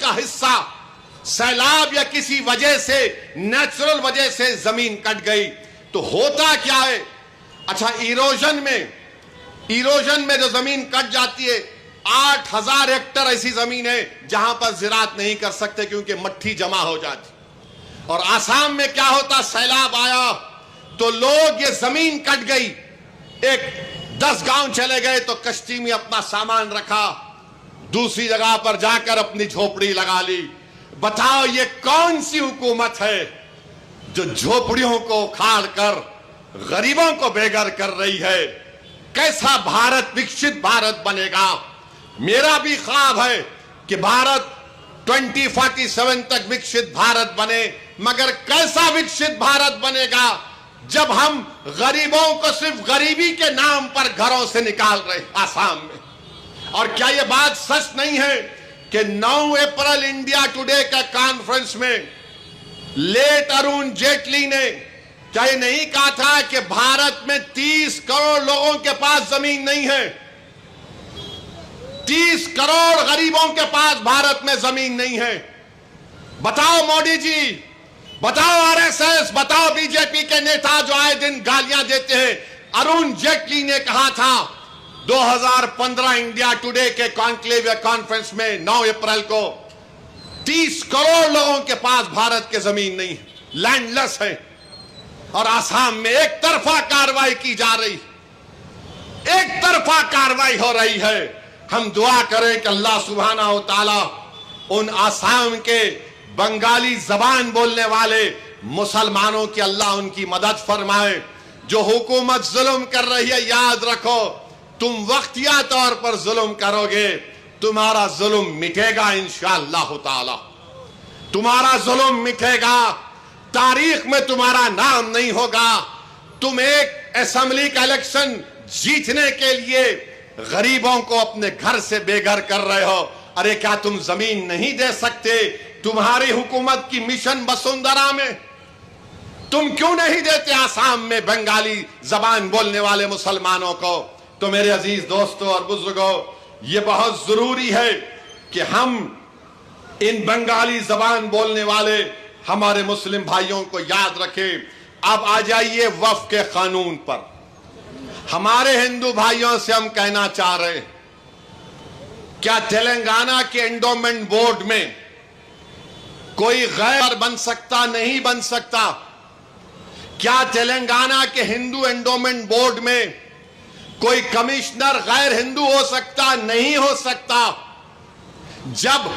का हिस्सा सैलाब या किसी वजह से, नेचुरल वजह से जमीन कट गई तो होता क्या है? अच्छा, इरोजन में जो जमीन कट जाती है, 8000 हेक्टेयर ऐसी जमीन है जहां पर ज़राअत नहीं कर सकते क्योंकि मट्टी जमा हो जाती। और आसाम में क्या होता, सैलाब आया तो लोग, ये जमीन कट गई, एक 10 गांव चले गए तो कश्ती में अपना सामान रखा, दूसरी जगह पर जाकर अपनी झोपड़ी लगा ली। बताओ ये कौन सी हुकूमत है जो झोपड़ियों को उखाड़ कर गरीबों को बेघर कर रही है? कैसा भारत, विकसित भारत बनेगा? मेरा भी ख्वाब है कि भारत 2047 तक विकसित भारत बने, मगर कैसा विकसित भारत बनेगा जब हम गरीबों को सिर्फ गरीबी के नाम पर घरों से निकाल रहे आसाम में? और क्या यह बात सच नहीं है कि 9 अप्रैल इंडिया टुडे का कॉन्फ्रेंस में लेट अरुण जेटली ने क्या ये नहीं कहा था कि भारत में 30 करोड़ लोगों के पास जमीन नहीं है? 30 करोड़ गरीबों के पास भारत में जमीन नहीं है। बताओ मोदी जी, बताओ आरएसएस, बताओ बीजेपी के नेता जो आए दिन गालियां देते हैं। अरुण जेटली ने कहा था 2015 इंडिया टुडे के कॉन्क्लेव कॉन्फ्रेंस में 9 अप्रैल को 30 करोड़ लोगों के पास भारत के जमीन नहीं है, लैंडलेस है। और आसाम में एक तरफा कार्रवाई की जा रही, एक तरफा कार्रवाई हो रही है। हम दुआ करें कि अल्लाह सुब्हाना व तआला उन आसाम के बंगाली जबान बोलने वाले मुसलमानों की अल्लाह उनकी मदद फरमाए। जो हुकूमत जुल्म कर रही है, याद रखो, तुम वक्तिया तौर पर जुल्म करोगे, तुम्हारा जुल्म मिटेगा इंशाअल्लाह ताला, तुम्हारा जुल्म मिटेगा, तारीख में तुम्हारा नाम नहीं होगा। तुम एक असेंबली का इलेक्शन जीतने के लिए गरीबों को अपने घर से बेघर कर रहे हो। अरे क्या तुम जमीन नहीं दे सकते? तुम्हारी हुकूमत की मिशन वसुंधरा में तुम क्यों नहीं देते आसाम में बंगाली जबान बोलने वाले मुसलमानों को? तो मेरे अजीज दोस्तों और बुजुर्गों, यह बहुत जरूरी है कि हम इन बंगाली जबान बोलने वाले हमारे मुस्लिम भाइयों को याद रखें। अब आ जाइए वक्फ के कानून पर। हमारे हिंदू भाइयों से हम कहना चाह रहे हैं, क्या तेलंगाना के एंडोमेंट बोर्ड में कोई गैर बन सकता? नहीं बन सकता। क्या तेलंगाना के हिंदू एंडोमेंट बोर्ड में कोई कमिश्नर गैर हिंदू हो सकता? नहीं हो सकता। जब